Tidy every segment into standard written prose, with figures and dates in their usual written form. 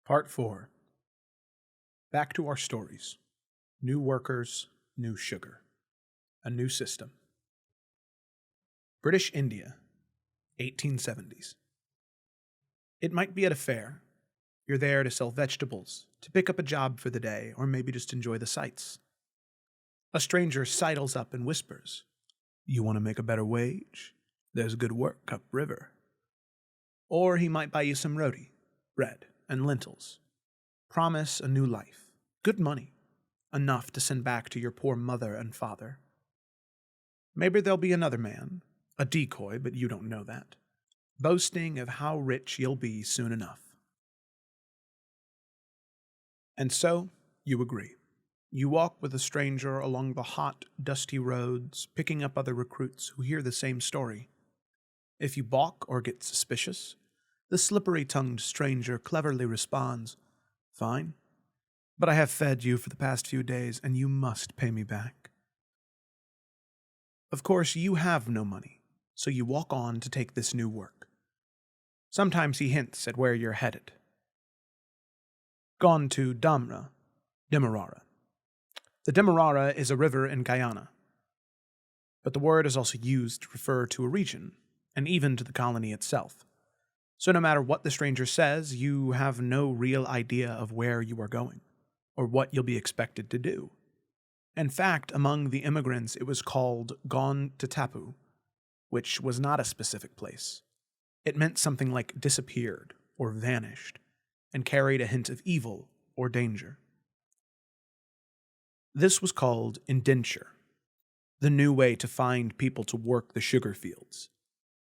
Part 4. Back to our stories. New workers, new sugar. A new system. British India, 1870s. It might be at a fair. You're there to sell vegetables, to pick up a job for the day, or maybe just enjoy the sights. A stranger sidles up and whispers, "You want to make a better wage? There's good work upriver." Or he might buy you some roti, bread, and lentils. Promise a new life, good money, enough to send back to your poor mother and father. Maybe there'll be another man, a decoy, but you don't know that, boasting of how rich you'll be soon enough. And so, you agree. You walk with a stranger along the hot, dusty roads, picking up other recruits who hear the same story. If you balk or get suspicious, the slippery-tongued stranger cleverly responds, "Fine, but I have fed you for the past few days, and you must pay me back." Of course, you have no money, so you walk on to take this new work. Sometimes he hints at where you're headed. Gone to Demerara. The Demerara is a river in Guyana, but the word is also used to refer to a region, and even to the colony itself. So no matter what the stranger says, you have no real idea of where you are going, or what you'll be expected to do. In fact, among the immigrants it was called Gone to Tapu, which was not a specific place. It meant something like disappeared or vanished, and carried a hint of evil or danger. This was called Indenture, the new way to find people to work the sugar fields,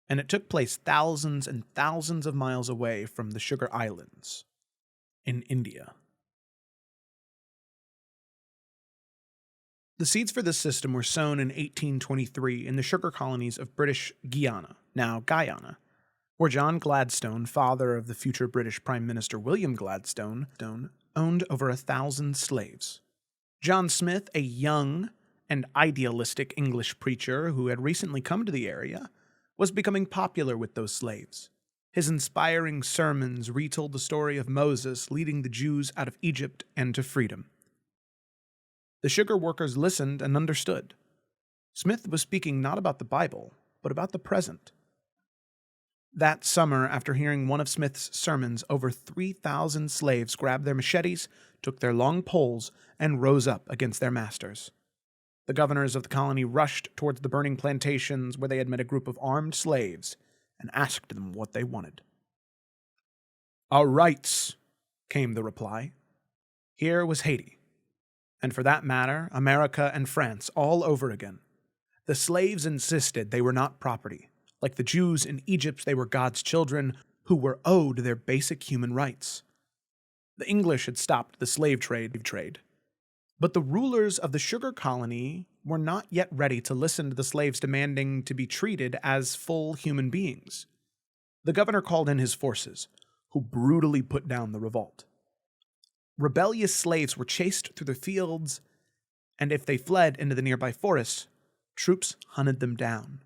and it took place thousands and thousands of miles away from the Sugar Islands in India. The seeds for this system were sown in 1823 in the sugar colonies of British Guiana, now Guyana, where John Gladstone, father of the future British Prime Minister William Gladstone, owned over 1,000 slaves. John Smith, a young and idealistic English preacher who had recently come to the area, was becoming popular with those slaves. His inspiring sermons retold the story of Moses leading the Jews out of Egypt and to freedom. The sugar workers listened and understood. Smith was speaking not about the Bible, but about the present. That summer, after hearing one of Smith's sermons, over 3,000 slaves grabbed their machetes, took their long poles, and rose up against their masters. The governors of the colony rushed towards the burning plantations where they had met a group of armed slaves and asked them what they wanted. "Our rights," came the reply. Here was Haiti, and for that matter, America and France all over again. The slaves insisted they were not property. Like the Jews in Egypt, they were God's children who were owed their basic human rights. The English had stopped the slave trade, but the rulers of the sugar colony were not yet ready to listen to the slaves demanding to be treated as full human beings. The governor called in his forces, who brutally put down the revolt. Rebellious slaves were chased through the fields, and if they fled into the nearby forests, troops hunted them down.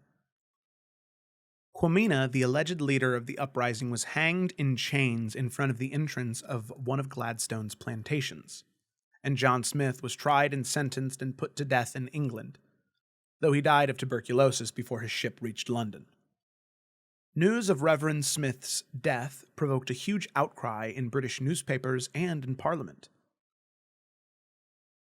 Quamina, the alleged leader of the uprising, was hanged in chains in front of the entrance of one of Gladstone's plantations, and John Smith was tried and sentenced and put to death in England, though he died of tuberculosis before his ship reached London. News of Reverend Smith's death provoked a huge outcry in British newspapers and in Parliament.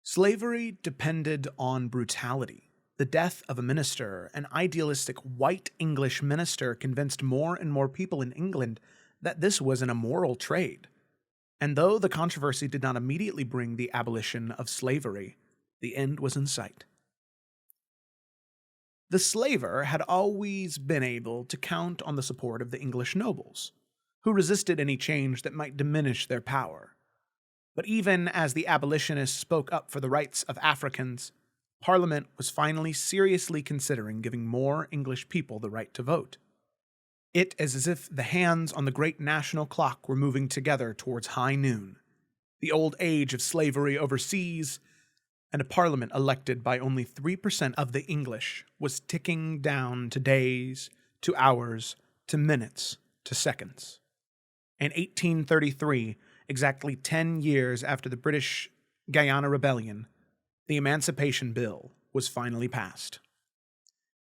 Slavery depended on brutality. The death of a minister, an idealistic white English minister, convinced more and more people in England that this was an immoral trade. And though the controversy did not immediately bring the abolition of slavery, the end was in sight. The slaver had always been able to count on the support of the English nobles, who resisted any change that might diminish their power. But even as the abolitionists spoke up for the rights of Africans, Parliament was finally seriously considering giving more English people the right to vote. It is as if the hands on the great national clock were moving together towards high noon, the old age of slavery overseas, and a parliament elected by only 3% of the English was ticking down to days, to hours, to minutes, to seconds. In 1833, exactly 10 years after the British Guiana Rebellion, the Emancipation Bill was finally passed.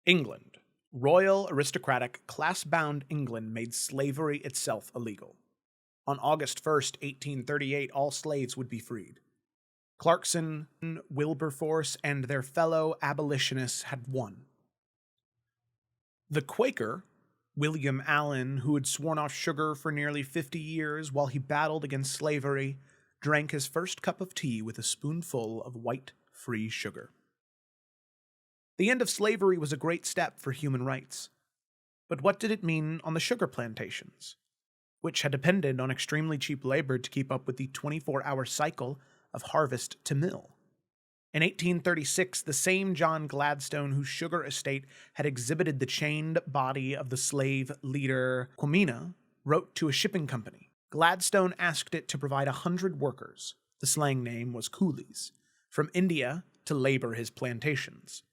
England. Royal, aristocratic, class-bound England made slavery itself illegal. On August 1st, 1838, all slaves would be freed. Clarkson, Wilberforce, and their fellow abolitionists had won. The Quaker, William Allen, who had sworn off sugar for nearly 50 years while he battled against slavery, drank his first cup of tea with a spoonful of white, free sugar. The end of slavery was a great step for human rights. But what did it mean on the sugar plantations, which had depended on extremely cheap labor to keep up with the 24-hour cycle of harvest to mill? In 1836, the same John Gladstone whose sugar estate had exhibited the chained body of the slave leader Quamina wrote to a shipping company. Gladstone asked it to provide 100 workers, the slang name was coolies, from India to labor his plantations.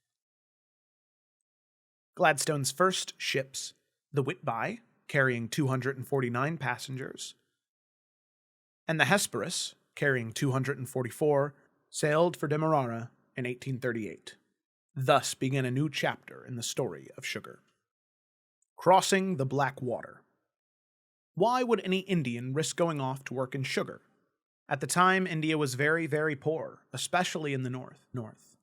Gladstone's first ships, the Whitby, carrying 249 passengers, and the Hesperus, carrying 244, sailed for Demerara in 1838. Thus began a new chapter in the story of sugar. Crossing the Black Water. Why would any Indian risk going off to work in sugar? At the time, India was very, very poor, especially in the north,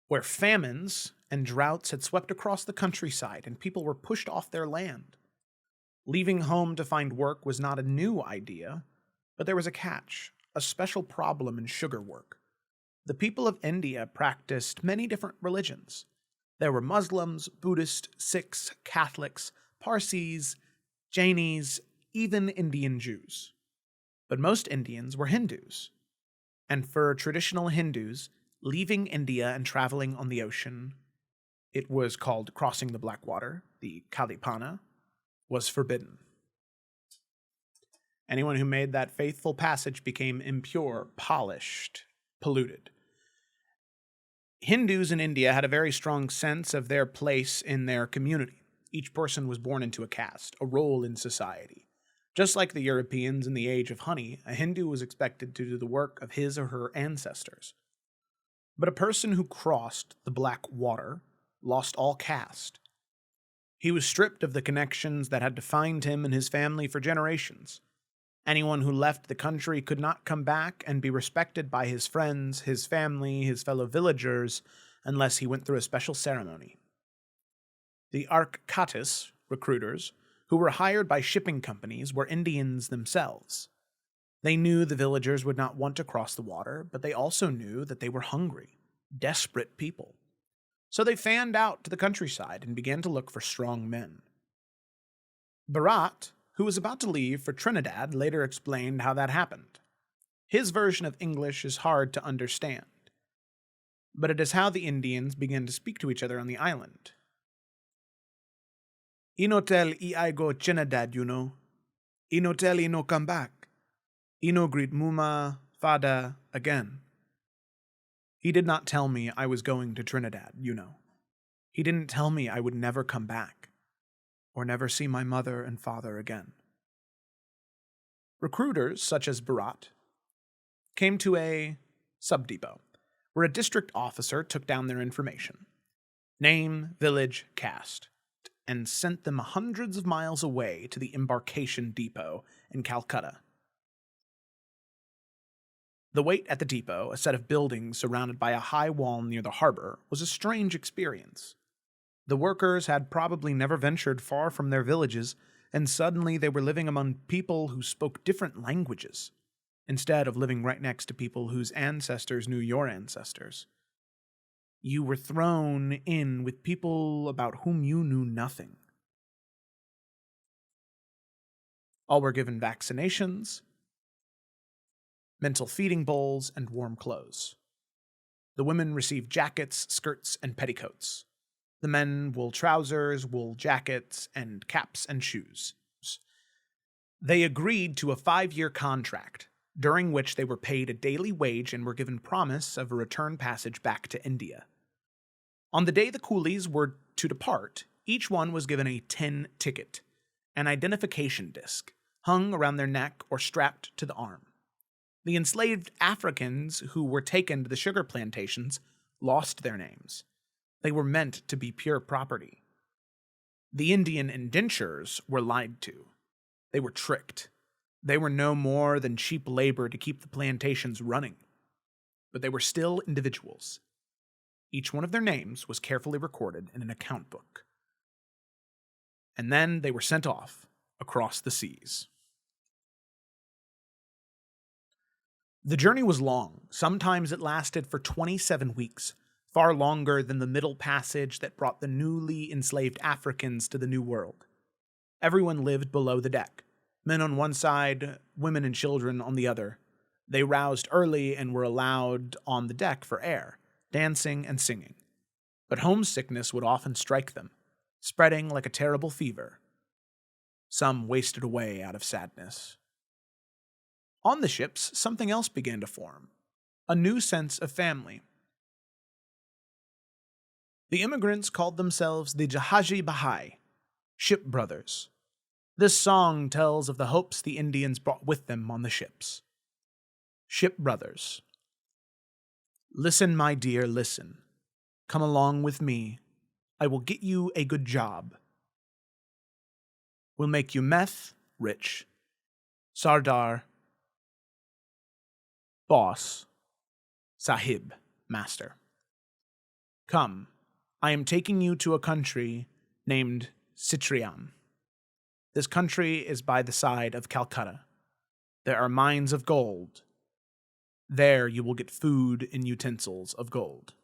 where famines and droughts had swept across the countryside and people were pushed off their land. Leaving home to find work was not a new idea, but there was a catch, a special problem in sugar work. The people of India practiced many different religions. There were Muslims, Buddhists, Sikhs, Catholics, Parsis, Jainis, even Indian Jews. But most Indians were Hindus. And for traditional Hindus, leaving India and traveling on the ocean, it was called crossing the Black Water, the Kalipana, was forbidden. Anyone who made that faithful passage became impure, polished, polluted. Hindus in India had a very strong sense of their place in their community. Each person was born into a caste, a role in society. Just like the Europeans in the age of honey, a Hindu was expected to do the work of his or her ancestors. But a person who crossed the Black Water lost all caste. He was stripped of the connections that had defined him and his family for generations. Anyone who left the country could not come back and be respected by his friends, his family, his fellow villagers, unless he went through a special ceremony. The Arkatis, recruiters, who were hired by shipping companies, were Indians themselves. They knew the villagers would not want to cross the water, but they also knew that they were hungry, desperate people. So they fanned out to the countryside and began to look for strong men. Bharat, who was about to leave for Trinidad, later explained how that happened. His version of English is hard to understand, but it is how the Indians began to speak to each other on the island. "Ino tell I go Trinidad, you know. Ino tell no come back. Ino greet Muma, Fada again." He did not tell me I was going to Trinidad, you know. He didn't tell me I would never come back, or never see my mother and father again. Recruiters, such as Bharat, came to a sub-depot, where a district officer took down their information, name, village, caste, and sent them hundreds of miles away to the embarkation depot in Calcutta. The wait at the depot, a set of buildings surrounded by a high wall near the harbor, was a strange experience. The workers had probably never ventured far from their villages, and suddenly they were living among people who spoke different languages, instead of living right next to people whose ancestors knew your ancestors. You were thrown in with people about whom you knew nothing. All were given vaccinations, mental feeding bowls, and warm clothes. The women received jackets, skirts, and petticoats. The men wool trousers, wool jackets, and caps and shoes. They agreed to a 5-year contract, during which they were paid a daily wage and were given promise of a return passage back to India. On the day the coolies were to depart, each one was given a tin ticket, an identification disc, hung around their neck or strapped to the arm. The enslaved Africans who were taken to the sugar plantations lost their names. They were meant to be pure property. The Indian indentures were lied to. They were tricked. They were no more than cheap labor to keep the plantations running. But they were still individuals. Each one of their names was carefully recorded in an account book. And then they were sent off across the seas. The journey was long. Sometimes it lasted for 27 weeks, far longer than the Middle Passage that brought the newly enslaved Africans to the New World. Everyone lived below the deck, men on one side, women and children on the other. They roused early and were allowed on the deck for air, dancing and singing. But homesickness would often strike them, spreading like a terrible fever. Some wasted away out of sadness. On the ships, something else began to form, a new sense of family. The immigrants called themselves the Jahaji Bahai, ship brothers. This song tells of the hopes the Indians brought with them on the ships. Ship brothers. Listen, my dear, listen. Come along with me. I will get you a good job. We'll make you meth, rich. Sardar, boss. Sahib, master. Come, I am taking you to a country named Citriam. This country is by the side of Calcutta. There are mines of gold. There you will get food and utensils of gold.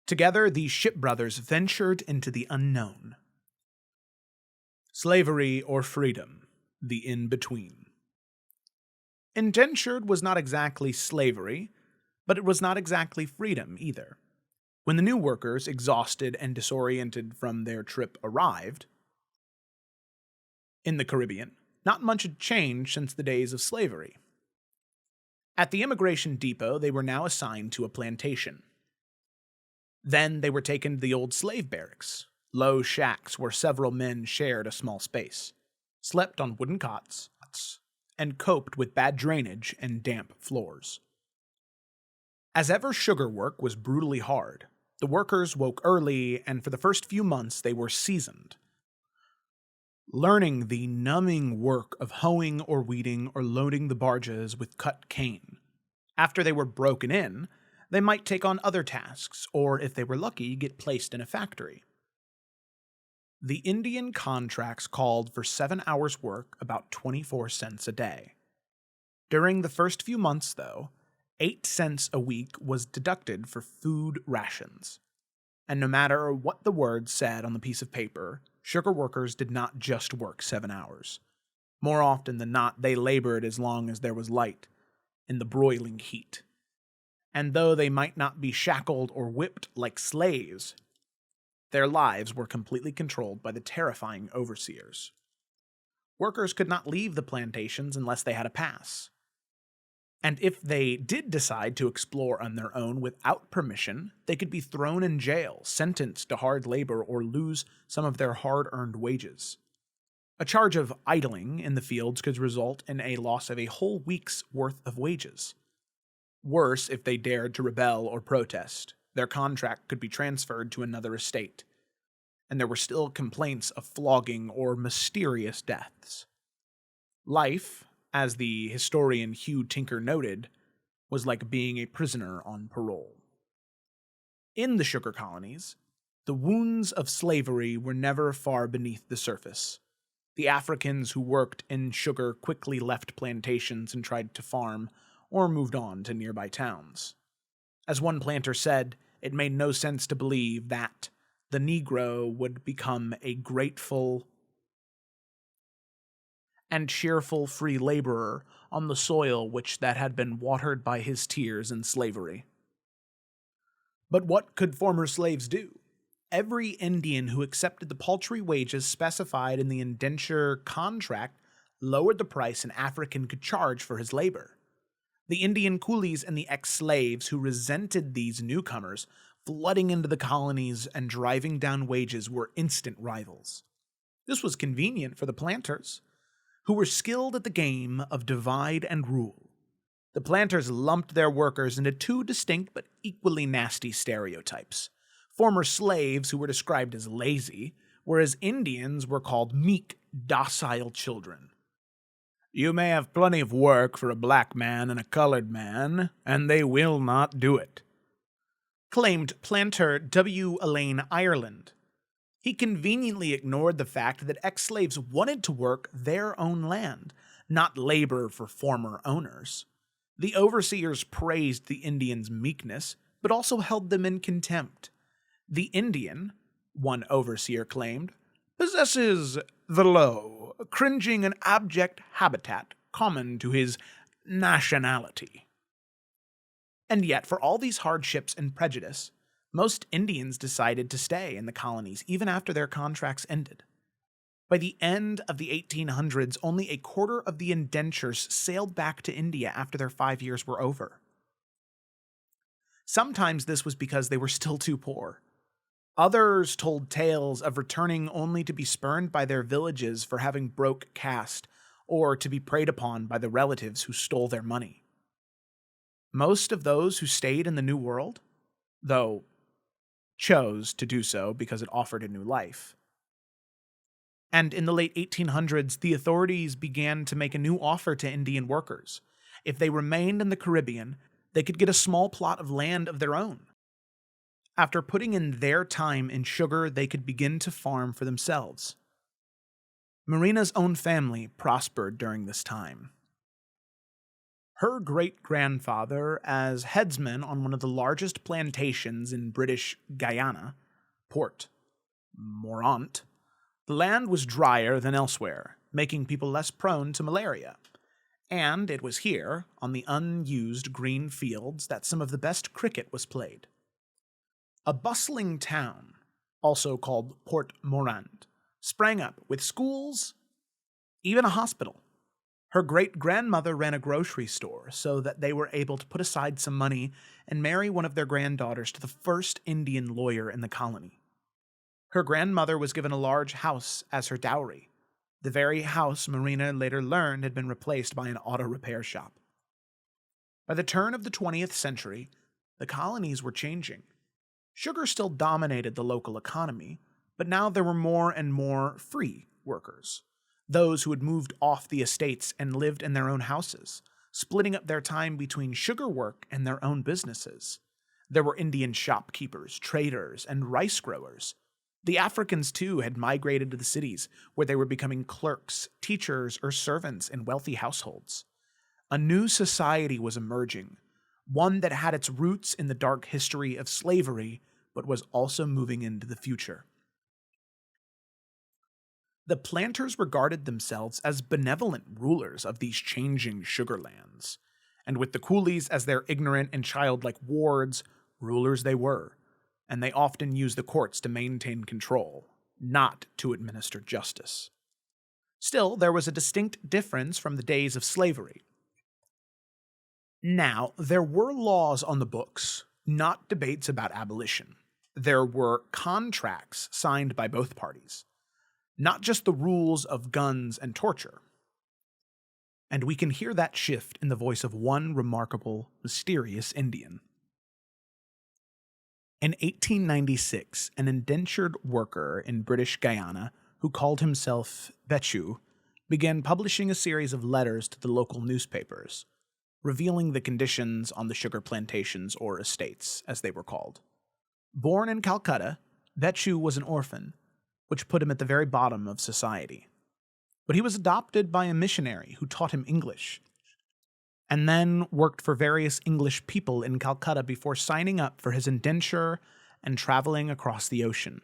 Together, these ship brothers ventured into the unknown. Slavery or freedom, the in-between. Indentured was not exactly slavery, but it was not exactly freedom either. When the new workers, exhausted and disoriented from their trip, arrived in the Caribbean, not much had changed since the days of slavery. At the immigration depot, they were now assigned to a plantation. Then they were taken to the old slave barracks, low shacks where several men shared a small space, slept on wooden cots, and coped with bad drainage and damp floors. As ever, sugar work was brutally hard. The workers woke early, and for the first few months they were seasoned, learning the numbing work of hoeing or weeding or loading the barges with cut cane. After they were broken in, they might take on other tasks, or if they were lucky, get placed in a factory. The Indian contracts called for 7 hours' work, about 24 cents a day. During the first few months, though, 8 cents a week was deducted for food rations. And no matter what the words said on the piece of paper, sugar workers did not just work 7 hours. More often than not, they labored as long as there was light, in the broiling heat. And though they might not be shackled or whipped like slaves, their lives were completely controlled by the terrifying overseers. Workers could not leave the plantations unless they had a pass. And if they did decide to explore on their own without permission, they could be thrown in jail, sentenced to hard labor, or lose some of their hard-earned wages. A charge of idling in the fields could result in a loss of a whole week's worth of wages. Worse, if they dared to rebel or protest, their contract could be transferred to another estate, and there were still complaints of flogging or mysterious deaths. Life, as the historian Hugh Tinker noted, was like being a prisoner on parole. In the sugar colonies, the wounds of slavery were never far beneath the surface. The Africans who worked in sugar quickly left plantations and tried to farm, or moved on to nearby towns. As one planter said, it made no sense to believe that the Negro would become a grateful and cheerful free laborer on the soil that had been watered by his tears in slavery. But what could former slaves do? Every Indian who accepted the paltry wages specified in the indenture contract lowered the price an African could charge for his labor. The Indian coolies and the ex-slaves who resented these newcomers flooding into the colonies and driving down wages were instant rivals. This was convenient for the planters, who were skilled at the game of divide and rule. The planters lumped their workers into two distinct but equally nasty stereotypes. Former slaves, who were described as lazy, whereas Indians were called meek, docile children. "You may have plenty of work for a black man and a colored man, and they will not do it," claimed planter W. Elaine Ireland. He conveniently ignored the fact that ex-slaves wanted to work their own land, not labor for former owners. The overseers praised the Indians' meekness, but also held them in contempt. The Indian, one overseer claimed, possesses the low, cringing and abject habitat common to his nationality. And yet, for all these hardships and prejudice, most Indians decided to stay in the colonies even after their contracts ended. By the end of the 1800s, only a quarter of the indentures sailed back to India after their 5 years were over. Sometimes this was because they were still too poor. Others told tales of returning only to be spurned by their villages for having broke caste, or to be preyed upon by the relatives who stole their money. Most of those who stayed in the New World, though, chose to do so because it offered a new life. And in the late 1800s, the authorities began to make a new offer to Indian workers. If they remained in the Caribbean, they could get a small plot of land of their own. After putting in their time in sugar, they could begin to farm for themselves. Marina's own family prospered during this time. Her great-grandfather, as headsman on one of the largest plantations in British Guyana, Port Morant, the land was drier than elsewhere, making people less prone to malaria. And it was here, on the unused green fields, that some of the best cricket was played. A bustling town, also called Port Morant, sprang up with schools, even a hospital. Her great-grandmother ran a grocery store so that they were able to put aside some money and marry one of their granddaughters to the first Indian lawyer in the colony. Her grandmother was given a large house as her dowry, the very house Marina later learned had been replaced by an auto repair shop. By the turn of the 20th century, the colonies were changing. Sugar still dominated the local economy, but now there were more and more free workers, those who had moved off the estates and lived in their own houses, splitting up their time between sugar work and their own businesses. There were Indian shopkeepers, traders, and rice growers. The Africans, too, had migrated to the cities, where they were becoming clerks, teachers, or servants in wealthy households. A new society was emerging, one that had its roots in the dark history of slavery, but was also moving into the future. The planters regarded themselves as benevolent rulers of these changing sugar lands, and with the coolies as their ignorant and childlike wards, rulers they were, and they often used the courts to maintain control, not to administer justice. Still, there was a distinct difference from the days of slavery. Now, there were laws on the books, not debates about abolition. There were contracts signed by both parties, not just the rules of guns and torture. And we can hear that shift in the voice of one remarkable, mysterious Indian. In 1896, an indentured worker in British Guyana, who called himself Bechu, began publishing a series of letters to the local newspapers, revealing the conditions on the sugar plantations or estates, as they were called. Born in Calcutta, Bechu was an orphan, which put him at the very bottom of society. But he was adopted by a missionary who taught him English, and then worked for various English people in Calcutta before signing up for his indenture and traveling across the ocean.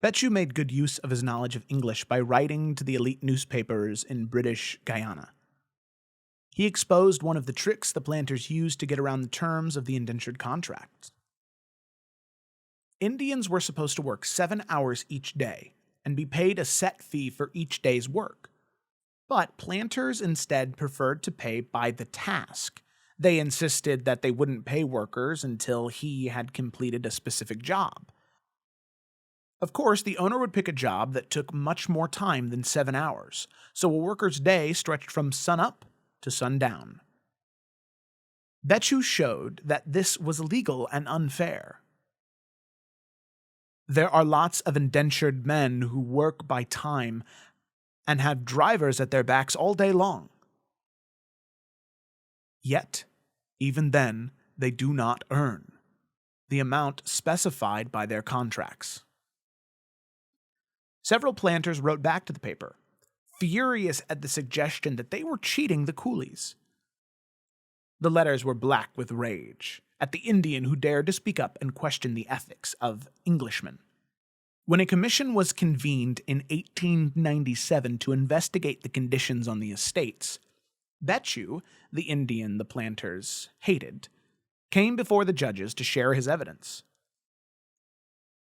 Bechu made good use of his knowledge of English by writing to the elite newspapers in British Guyana. He exposed one of the tricks the planters used to get around the terms of the indentured contracts. Indians were supposed to work 7 hours each day and be paid a set fee for each day's work. But planters instead preferred to pay by the task. They insisted that they wouldn't pay workers until he had completed a specific job. Of course, the owner would pick a job that took much more time than 7 hours, so a worker's day stretched from sunup to sundown. Betchu showed that this was legal and unfair. There are lots of indentured men who work by time and have drivers at their backs all day long. Yet, even then, they do not earn the amount specified by their contracts. Several planters wrote back to the paper, furious at the suggestion that they were cheating the coolies. The letters were black with rage at the Indian who dared to speak up and question the ethics of Englishmen. When a commission was convened in 1897 to investigate the conditions on the estates, Betchu, the Indian the planters hated, came before the judges to share his evidence.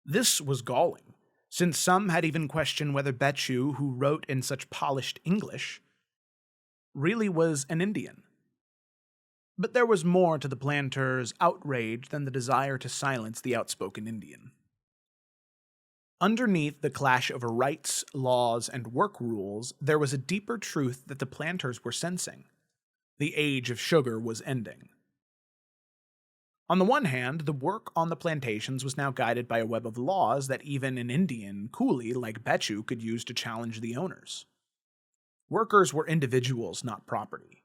This was galling, since some had even questioned whether Betchu, who wrote in such polished English, really was an Indian. But there was more to the planters' outrage than the desire to silence the outspoken Indian. Underneath the clash over rights, laws, and work rules, there was a deeper truth that the planters were sensing. The age of sugar was ending. On the one hand, the work on the plantations was now guided by a web of laws that even an Indian coolie like Betchu could use to challenge the owners. Workers were individuals, not property.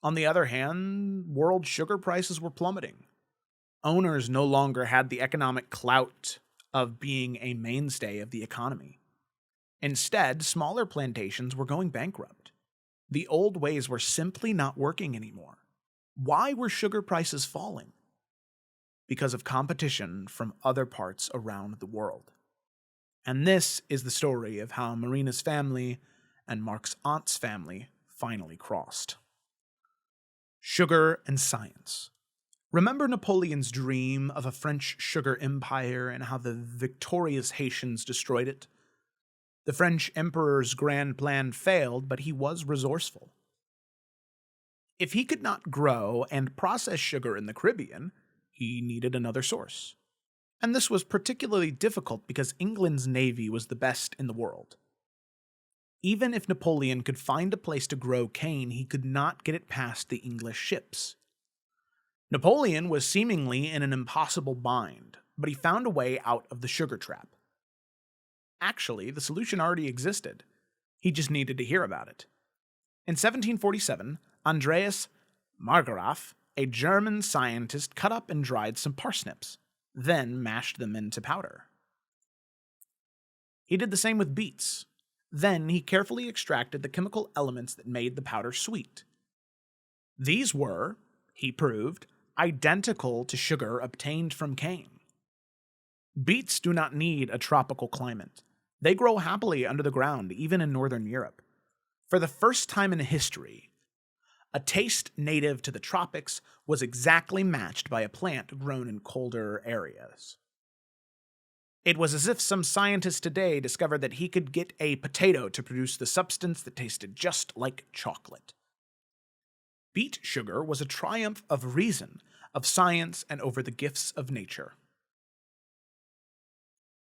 On the other hand, world sugar prices were plummeting. Owners no longer had the economic clout of being a mainstay of the economy. Instead, smaller plantations were going bankrupt. The old ways were simply not working anymore. Why were sugar prices falling? Because of competition from other parts around the world. And this is the story of how Marina's family and Mark's aunt's family finally crossed. Sugar and science. Remember Napoleon's dream of a French sugar empire and how the victorious Haitians destroyed it? The French emperor's grand plan failed, but he was resourceful. If he could not grow and process sugar in the Caribbean, he needed another source. And this was particularly difficult because England's navy was the best in the world. Even if Napoleon could find a place to grow cane, he could not get it past the English ships. Napoleon was seemingly in an impossible bind, but he found a way out of the sugar trap. Actually, the solution already existed. He just needed to hear about it. In 1747, Andreas Marggraf, a German scientist, cut up and dried some parsnips, then mashed them into powder. He did the same with beets. Then he carefully extracted the chemical elements that made the powder sweet. These were, he proved, identical to sugar obtained from cane. Beets do not need a tropical climate. They grow happily under the ground, even in northern Europe. For the first time in history, a taste native to the tropics was exactly matched by a plant grown in colder areas. It was as if some scientist today discovered that he could get a potato to produce the substance that tasted just like chocolate. Beet sugar was a triumph of reason, of science, and over the gifts of nature.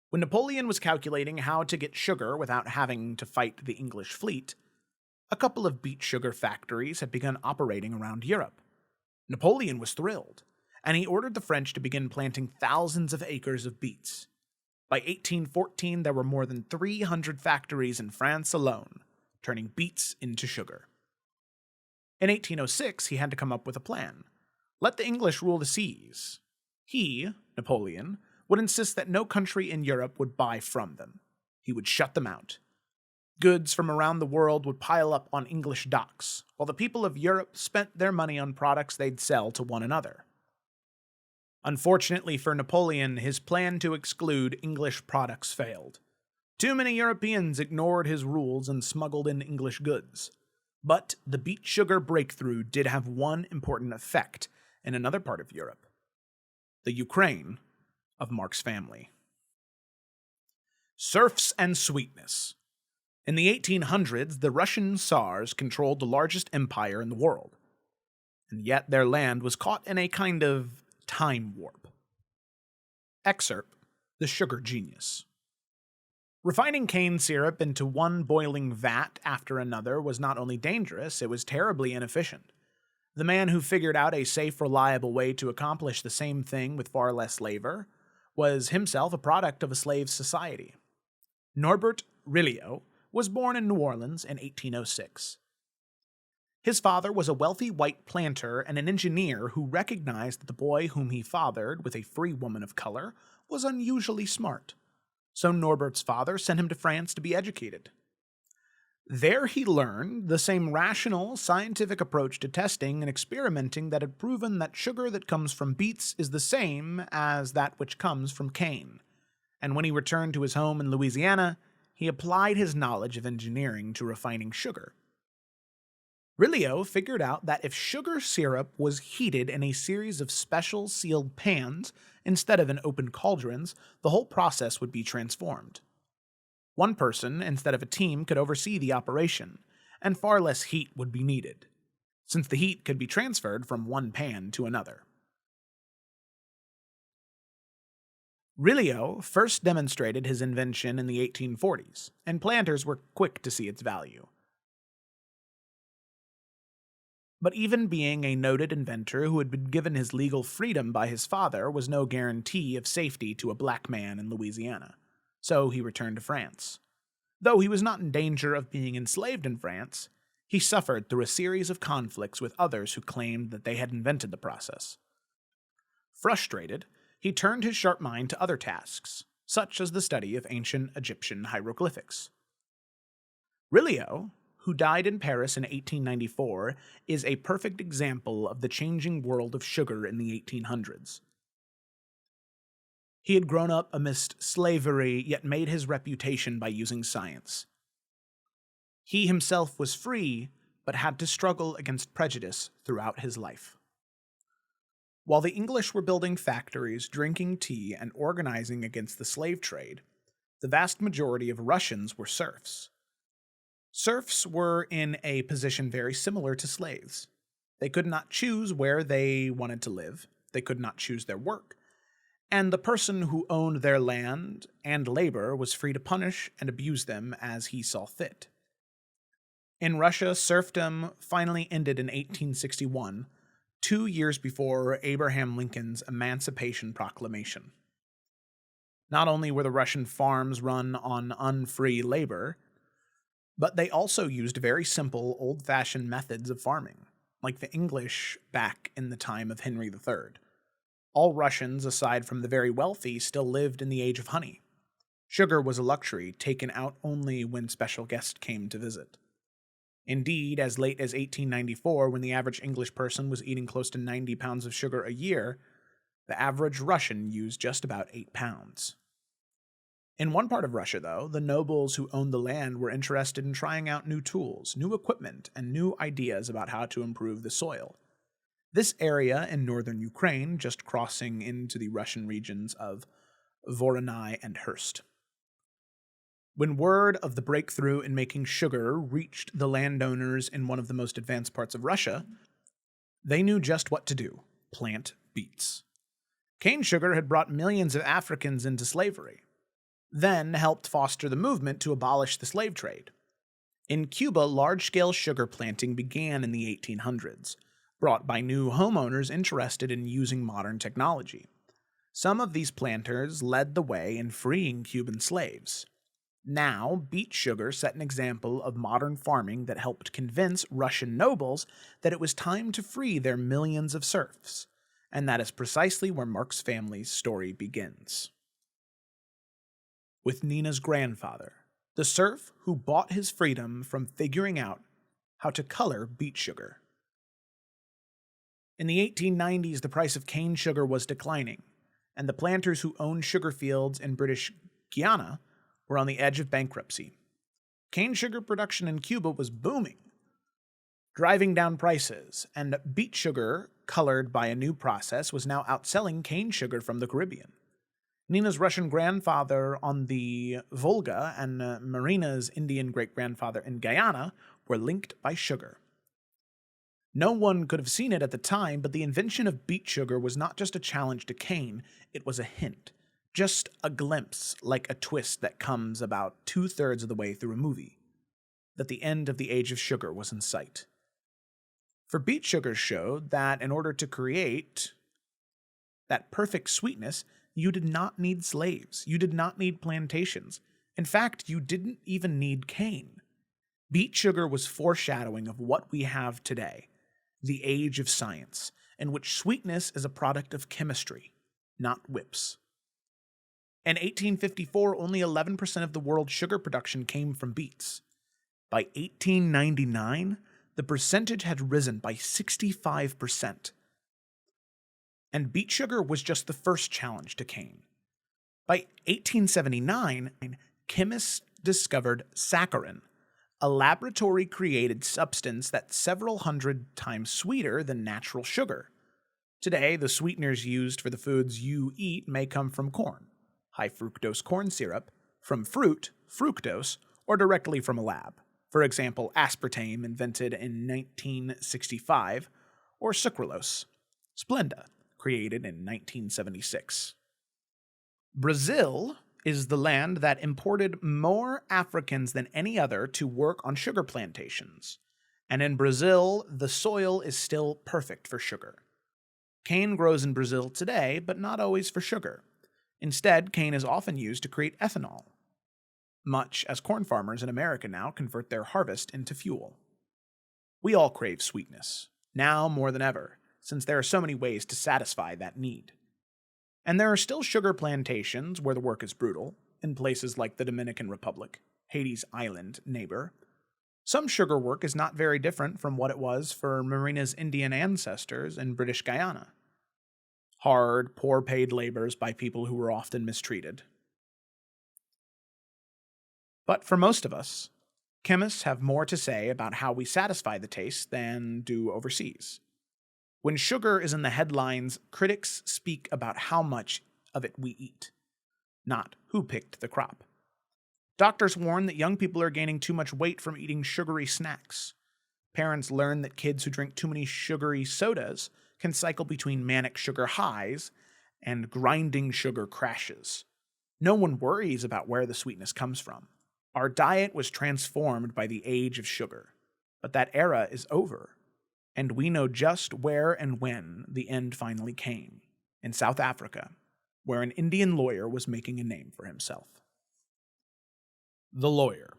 When Napoleon was calculating how to get sugar without having to fight the English fleet, a couple of beet sugar factories had begun operating around Europe. Napoleon was thrilled, and he ordered the French to begin planting thousands of acres of beets. By 1814, there were more than 300 factories in France alone, turning beets into sugar. In 1806, he had to come up with a plan. Let the English rule the seas. He, Napoleon, would insist that no country in Europe would buy from them. He would shut them out. Goods from around the world would pile up on English docks, while the people of Europe spent their money on products they'd sell to one another. Unfortunately for Napoleon, his plan to exclude English products failed. Too many Europeans ignored his rules and smuggled in English goods. But the beet sugar breakthrough did have one important effect in another part of Europe: the Ukraine of Mark's family. Serfs and sweetness. In the 1800s, the Russian Tsars controlled the largest empire in the world, and yet their land was caught in a kind of time warp. Excerpt: The Sugar Genius. Refining cane syrup into one boiling vat after another was not only dangerous, it was terribly inefficient. The man who figured out a safe, reliable way to accomplish the same thing with far less labor was himself a product of a slave society. Norbert Rilliot was born in New Orleans in 1806. His father was a wealthy white planter and an engineer who recognized that the boy whom he fathered with a free woman of color was unusually smart. So Norbert's father sent him to France to be educated. There he learned the same rational, scientific approach to testing and experimenting that had proven that sugar that comes from beets is the same as that which comes from cane. And when he returned to his home in Louisiana, he applied his knowledge of engineering to refining sugar. Rilliot figured out that if sugar syrup was heated in a series of special sealed pans instead of in open cauldrons, the whole process would be transformed. One person, instead of a team, could oversee the operation, and far less heat would be needed, since the heat could be transferred from one pan to another. Rilliot first demonstrated his invention in the 1840s, and planters were quick to see its value. But even being a noted inventor who had been given his legal freedom by his father was no guarantee of safety to a black man in Louisiana. So he returned to France. Though he was not in danger of being enslaved in France, he suffered through a series of conflicts with others who claimed that they had invented the process. Frustrated, he turned his sharp mind to other tasks, such as the study of ancient Egyptian hieroglyphics. Rilliot, who died in Paris in 1894, is a perfect example of the changing world of sugar in the 1800s. He had grown up amidst slavery, yet made his reputation by using science. He himself was free, but had to struggle against prejudice throughout his life. While the English were building factories, drinking tea, and organizing against the slave trade, the vast majority of Russians were serfs. Serfs were in a position very similar to slaves. They could not choose where they wanted to live, they could not choose their work, and the person who owned their land and labor was free to punish and abuse them as he saw fit. In Russia, serfdom finally ended in 1861, 2 years before Abraham Lincoln's Emancipation Proclamation. Not only were the Russian farms run on unfree labor, but they also used very simple, old-fashioned methods of farming, like the English back in the time of Henry III. All Russians, aside from the very wealthy, still lived in the age of honey. Sugar was a luxury taken out only when special guests came to visit. Indeed, as late as 1894, when the average English person was eating close to 90 pounds of sugar a year, the average Russian used just about 8 pounds. In one part of Russia, though, the nobles who owned the land were interested in trying out new tools, new equipment, and new ideas about how to improve the soil. This area in northern Ukraine, just crossing into the Russian regions of Voronezh and Hearst. When word of the breakthrough in making sugar reached the landowners in one of the most advanced parts of Russia, they knew just what to do: plant beets. Cane sugar had brought millions of Africans into slavery, then helped foster the movement to abolish the slave trade. In Cuba, large-scale sugar planting began in the 1800s, brought by new homeowners interested in using modern technology. Some of these planters led the way in freeing Cuban slaves. Now, beet sugar set an example of modern farming that helped convince Russian nobles that it was time to free their millions of serfs, and that is precisely where Mark's family's story begins. With Nina's grandfather, the serf who bought his freedom from figuring out how to color beet sugar. In the 1890s, the price of cane sugar was declining, and the planters who owned sugar fields in British Guiana were on the edge of bankruptcy. Cane sugar production in Cuba was booming, driving down prices, and beet sugar, colored by a new process, was now outselling cane sugar from the Caribbean. Nina's Russian grandfather on the Volga and Marina's Indian great-grandfather in Guyana were linked by sugar. No one could have seen it at the time, but the invention of beet sugar was not just a challenge to cane, it was a hint. Just a glimpse, like a twist that comes about 2/3 of the way through a movie, that the end of the age of sugar was in sight. For beet sugar showed that in order to create that perfect sweetness, you did not need slaves. You did not need plantations. In fact, you didn't even need cane. Beet sugar was foreshadowing of what we have today, the age of science, in which sweetness is a product of chemistry, not whips. In 1854, only 11% of the world's sugar production came from beets. By 1899, the percentage had risen by 65%. And beet sugar was just the first challenge to cane. By 1879, chemists discovered saccharin, a laboratory-created substance that's several hundred times sweeter than natural sugar. Today, the sweeteners used for the foods you eat may come from corn, high-fructose corn syrup, from fruit, fructose, or directly from a lab. For example, aspartame, invented in 1965, or sucralose, Splenda, created in 1976. Brazil is the land that imported more Africans than any other to work on sugar plantations. And in Brazil, the soil is still perfect for sugar. Cane grows in Brazil today, but not always for sugar. Instead, cane is often used to create ethanol, much as corn farmers in America now convert their harvest into fuel. We all crave sweetness, now more than ever, since there are so many ways to satisfy that need. And there are still sugar plantations where the work is brutal, in places like the Dominican Republic, Haiti's island neighbor. Some sugar work is not very different from what it was for Marina's Indian ancestors in British Guyana. Hard, poor-paid labors by people who were often mistreated. But for most of us, chemists have more to say about how we satisfy the taste than do overseas. When sugar is in the headlines, critics speak about how much of it we eat, not who picked the crop. Doctors warn that young people are gaining too much weight from eating sugary snacks. Parents learn that kids who drink too many sugary sodas can cycle between manic sugar highs and grinding sugar crashes. No one worries about where the sweetness comes from. Our diet was transformed by the age of sugar, but that era is over. And we know just where and when the end finally came, in South Africa, where an Indian lawyer was making a name for himself. The lawyer.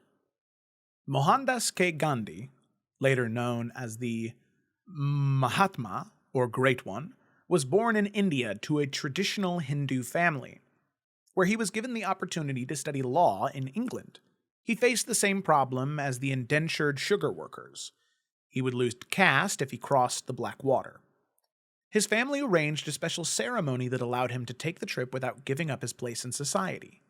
Mohandas Gandhi, later known as the Mahatma, or Great One, was born in India to a traditional Hindu family, where he was given the opportunity to study law in England. He faced the same problem as the indentured sugar workers. He would lose caste if he crossed the Black Water. His family arranged a special ceremony that allowed him to take the trip without giving up his place in society.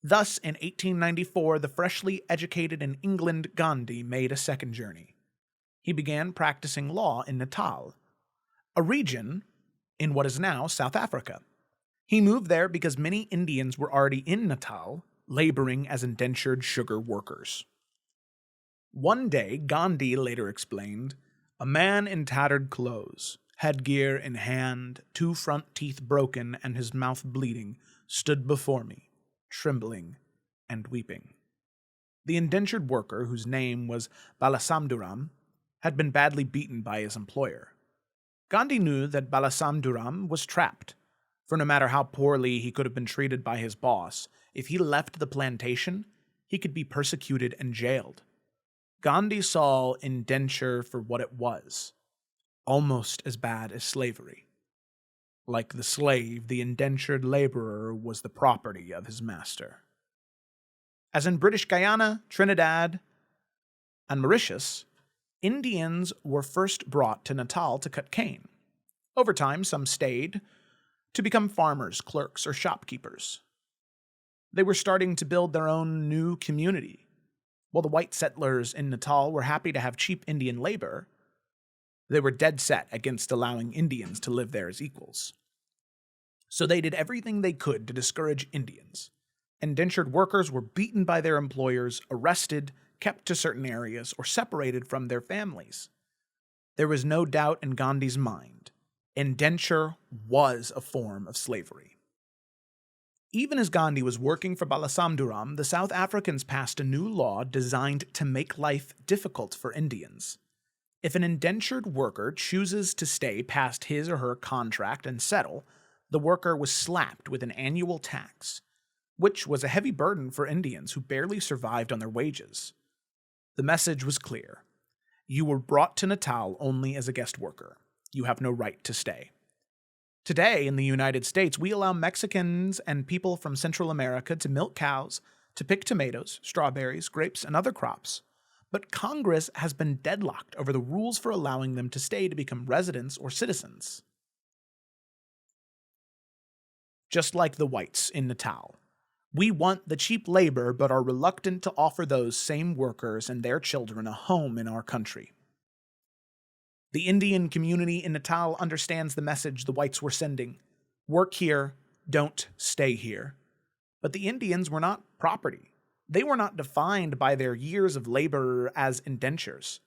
Thus, in 1894, the freshly educated in England Gandhi made a second journey. He began practicing law in Natal, a region in what is now South Africa. He moved there because many Indians were already in Natal, laboring as indentured sugar workers. One day, Gandhi later explained, "A man in tattered clothes, headgear in hand, 2 front teeth broken, and his mouth bleeding, stood before me, trembling and weeping." The indentured worker, whose name was Balasamduram, had been badly beaten by his employer. Gandhi knew that Balasamduram was trapped, for no matter how poorly he could have been treated by his boss, if he left the plantation, he could be persecuted and jailed. Gandhi saw indenture for what it was, almost as bad as slavery. Like the slave, the indentured laborer was the property of his master. As in British Guyana, Trinidad, and Mauritius, Indians were first brought to Natal to cut cane. Over time, some stayed to become farmers, clerks, or shopkeepers. They were starting to build their own new community. While the white settlers in Natal were happy to have cheap Indian labor, they were dead set against allowing Indians to live there as equals. So they did everything they could to discourage Indians. Indentured workers were beaten by their employers, arrested, kept to certain areas, or separated from their families. There was no doubt in Gandhi's mind, indenture was a form of slavery. Even as Gandhi was working for Balasamduram, the South Africans passed a new law designed to make life difficult for Indians. If an indentured worker chooses to stay past his or her contract and settle, the worker was slapped with an annual tax, which was a heavy burden for Indians who barely survived on their wages. The message was clear. You were brought to Natal only as a guest worker. You have no right to stay. Today, in the United States, we allow Mexicans and people from Central America to milk cows, to pick tomatoes, strawberries, grapes, and other crops. But Congress has been deadlocked over the rules for allowing them to stay to become residents or citizens. Just like the whites in Natal, we want the cheap labor but are reluctant to offer those same workers and their children a home in our country. The Indian community in Natal understands the message the whites were sending. Work here, don't stay here. But the Indians were not property. They were not defined by their years of labor as indentures.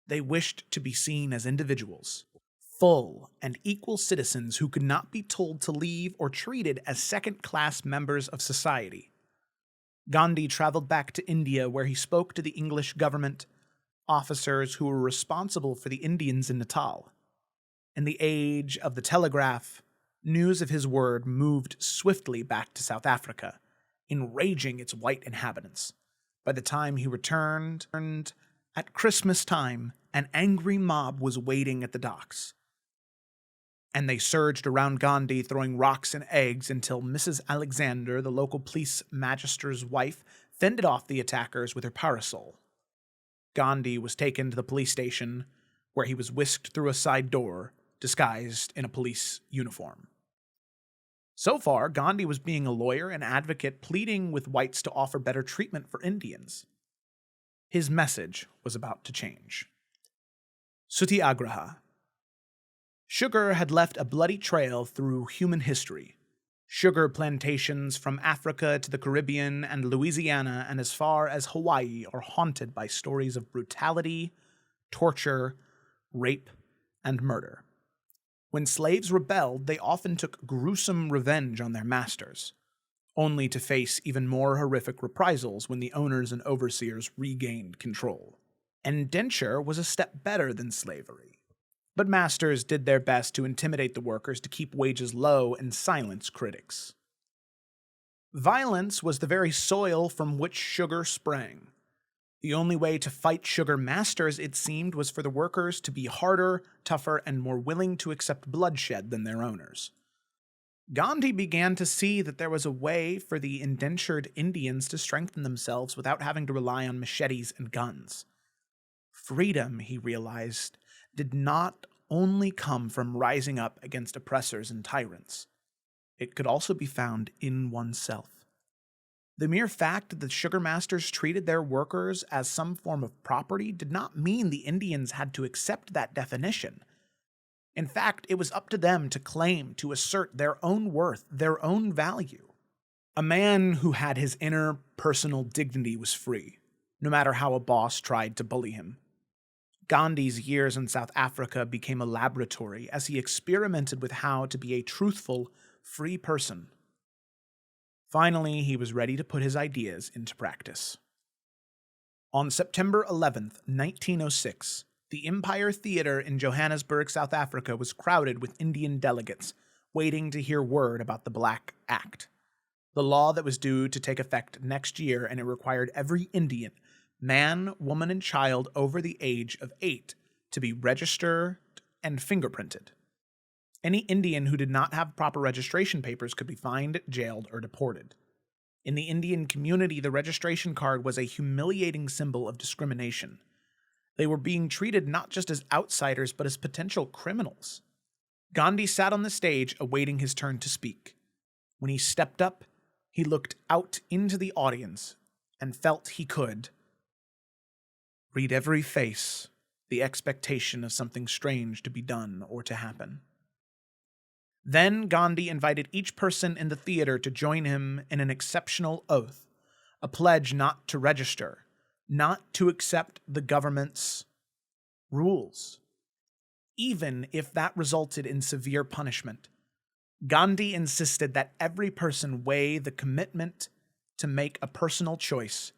They wished to be seen as individuals, full and equal citizens who could not be told to leave or treated as second-class members of society. Gandhi traveled back to India, where he spoke to the English government, officers who were responsible for the Indians in Natal. In the age of the telegraph, news of his word moved swiftly back to South Africa, enraging its white inhabitants. By the time he returned, at Christmas time, an angry mob was waiting at the docks, and they surged around Gandhi, throwing rocks and eggs until Mrs. Alexander, the local police magistrate's wife, fended off the attackers with her parasol. Gandhi was taken to the police station, where he was whisked through a side door, disguised in a police uniform. So far, Gandhi was being a lawyer and advocate, pleading with whites to offer better treatment for Indians. His message was about to change. Satyagraha. Sugar had left a bloody trail through human history. Sugar plantations from Africa to the Caribbean and Louisiana and as far as Hawaii are haunted by stories of brutality, torture, rape, and murder. When slaves rebelled, they often took gruesome revenge on their masters, only to face even more horrific reprisals when the owners and overseers regained control. Indenture was a step better than slavery. But masters did their best to intimidate the workers to keep wages low and silence critics. Violence was the very soil from which sugar sprang. The only way to fight sugar masters, it seemed, was for the workers to be harder, tougher, and more willing to accept bloodshed than their owners. Gandhi began to see that there was a way for the indentured Indians to strengthen themselves without having to rely on machetes and guns. Freedom, he realized, did not only come from rising up against oppressors and tyrants. It could also be found in oneself. The mere fact that the sugar masters treated their workers as some form of property did not mean the Indians had to accept that definition. In fact, it was up to them to claim, to assert their own worth, their own value. A man who had his inner personal dignity was free, no matter how a boss tried to bully him. Gandhi's years in South Africa became a laboratory as he experimented with how to be a truthful, free person. Finally, he was ready to put his ideas into practice. On September 11th, 1906, the Empire Theatre in Johannesburg, South Africa was crowded with Indian delegates, waiting to hear word about the Black Act, the law that was due to take effect next year, and it required every Indian, man, woman, and child over the age of 8 to be registered and fingerprinted. Any Indian who did not have proper registration papers could be fined, jailed, or deported. In the Indian community, the registration card was a humiliating symbol of discrimination. They were being treated not just as outsiders, but as potential criminals. Gandhi sat on the stage awaiting his turn to speak. When he stepped up, he looked out into the audience and felt he could read every face, the expectation of something strange to be done or to happen. Then Gandhi invited each person in the theater to join him in an exceptional oath, a pledge not to register, not to accept the government's rules, even if that resulted in severe punishment. Gandhi insisted that every person weigh the commitment to make a personal choice.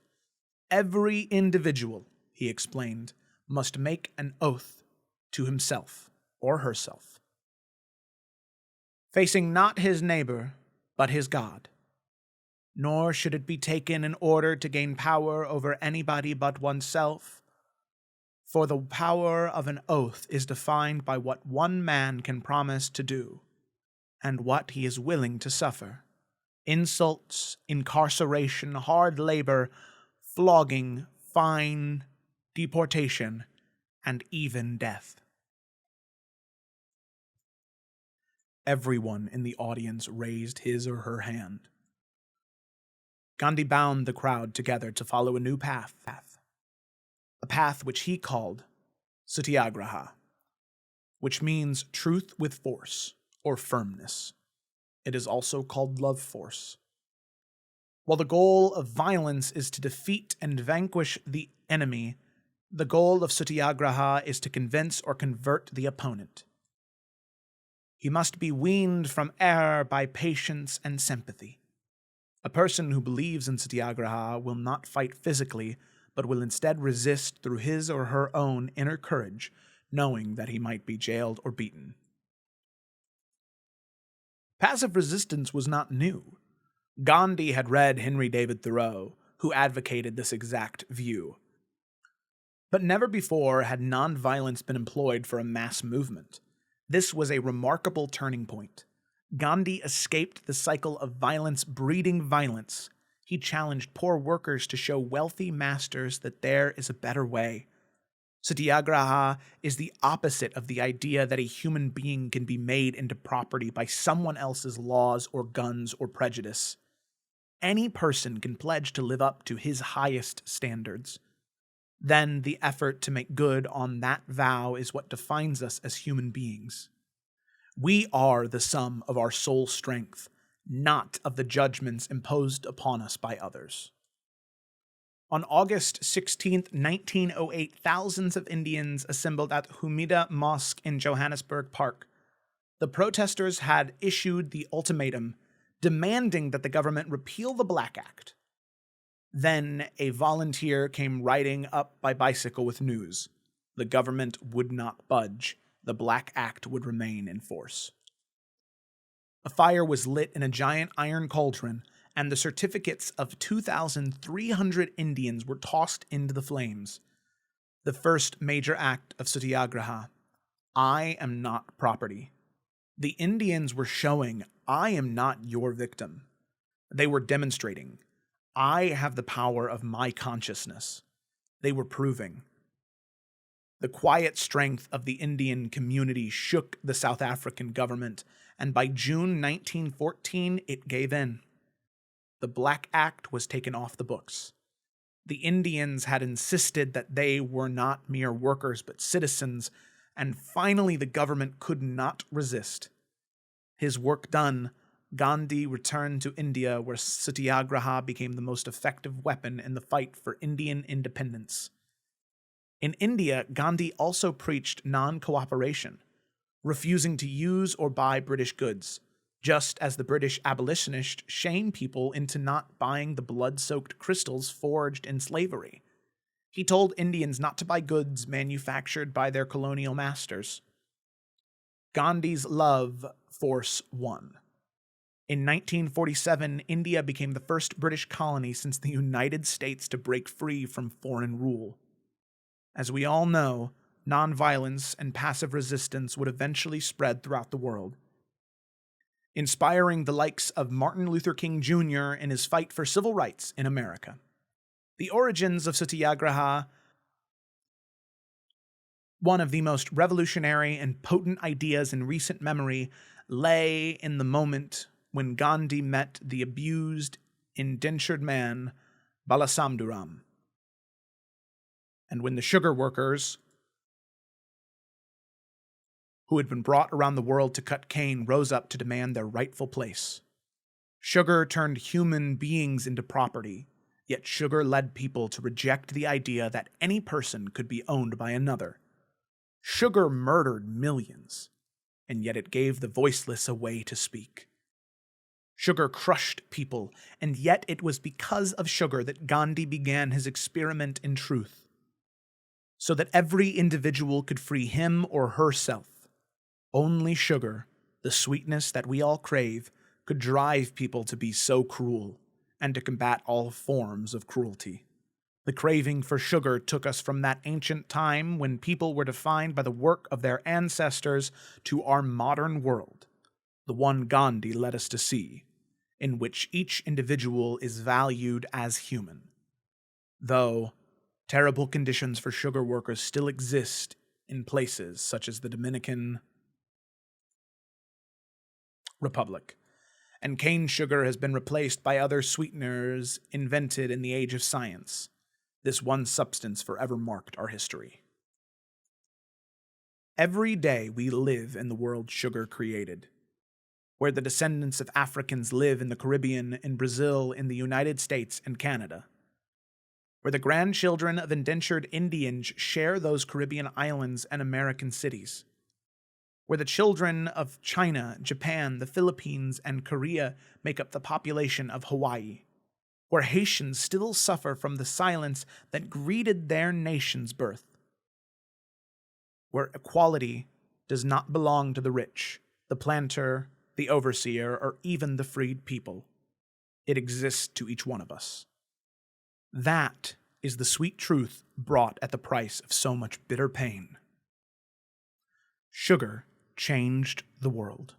Every individual, he explained, must make an oath to himself or herself, facing not his neighbor, but his God. Nor should it be taken in order to gain power over anybody but oneself, for the power of an oath is defined by what one man can promise to do, and what he is willing to suffer. Insults, incarceration, hard labor, flogging, fine, deportation, and even death. Everyone in the audience raised his or her hand. Gandhi bound the crowd together to follow a new path, a path which he called Satyagraha, which means truth with force or firmness. It is also called love force. While the goal of violence is to defeat and vanquish the enemy, the goal of Satyagraha is to convince or convert the opponent. He must be weaned from error by patience and sympathy. A person who believes in Satyagraha will not fight physically, but will instead resist through his or her own inner courage, knowing that he might be jailed or beaten. Passive resistance was not new. Gandhi had read Henry David Thoreau, who advocated this exact view. But never before had nonviolence been employed for a mass movement. This was a remarkable turning point. Gandhi escaped the cycle of violence breeding violence. He challenged poor workers to show wealthy masters that there is a better way. Satyagraha is the opposite of the idea that a human being can be made into property by someone else's laws or guns or prejudice. Any person can pledge to live up to his highest standards. Then the effort to make good on that vow is what defines us as human beings. We are the sum of our soul strength, not of the judgments imposed upon us by others. On August 16, 1908, thousands of Indians assembled at Humida Mosque in Johannesburg Park. The protesters had issued the ultimatum, demanding that the government repeal the Black Act. Then a volunteer came riding up by bicycle with news. The government would not budge. The Black Act would remain in force. A fire was lit in a giant iron cauldron, and the certificates of 2,300 Indians were tossed into the flames. The first major act of Satyagraha. I am not property. The Indians were showing, I am not your victim. They were demonstrating, I have the power of my consciousness. They were proving. The quiet strength of the Indian community shook the South African government, and by June 1914 it gave in. The Black Act was taken off the books. The Indians had insisted that they were not mere workers but citizens, and finally the government could not resist. His work done, Gandhi returned to India, where Satyagraha became the most effective weapon in the fight for Indian independence. In India, Gandhi also preached non-cooperation, refusing to use or buy British goods, just as the British abolitionists shamed people into not buying the blood-soaked crystals forged in slavery. He told Indians not to buy goods manufactured by their colonial masters. Gandhi's love force won. In 1947, India became the first British colony since the United States to break free from foreign rule. As we all know, nonviolence and passive resistance would eventually spread throughout the world, inspiring the likes of Martin Luther King Jr. in his fight for civil rights in America. The origins of Satyagraha, one of the most revolutionary and potent ideas in recent memory, lay in the moment when Gandhi met the abused, indentured man, Balasamduram, and when the sugar workers who had been brought around the world to cut cane rose up to demand their rightful place. Sugar turned human beings into property, yet sugar led people to reject the idea that any person could be owned by another. Sugar murdered millions. and yet it gave the voiceless a way to speak. Sugar crushed people, and yet it was because of sugar that Gandhi began his experiment in truth, so that every individual could free him or herself. Only sugar, the sweetness that we all crave, could drive people to be so cruel, and to combat all forms of cruelty. The craving for sugar took us from that ancient time when people were defined by the work of their ancestors to our modern world, the one Gandhi led us to see, in which each individual is valued as human. Though terrible conditions for sugar workers still exist in places such as the Dominican Republic, and cane sugar has been replaced by other sweeteners invented in the age of science. This one substance forever marked our history. Every day we live in the world sugar created, where the descendants of Africans live in the Caribbean, in Brazil, in the United States, and Canada, where the grandchildren of indentured Indians share those Caribbean islands and American cities, where the children of China, Japan, the Philippines, and Korea make up the population of Hawaii, where Haitians still suffer from the silence that greeted their nation's birth, where equality does not belong to the rich, the planter, the overseer, or even the freed people. It exists to each one of us. That is the sweet truth brought at the price of so much bitter pain. Sugar changed the world.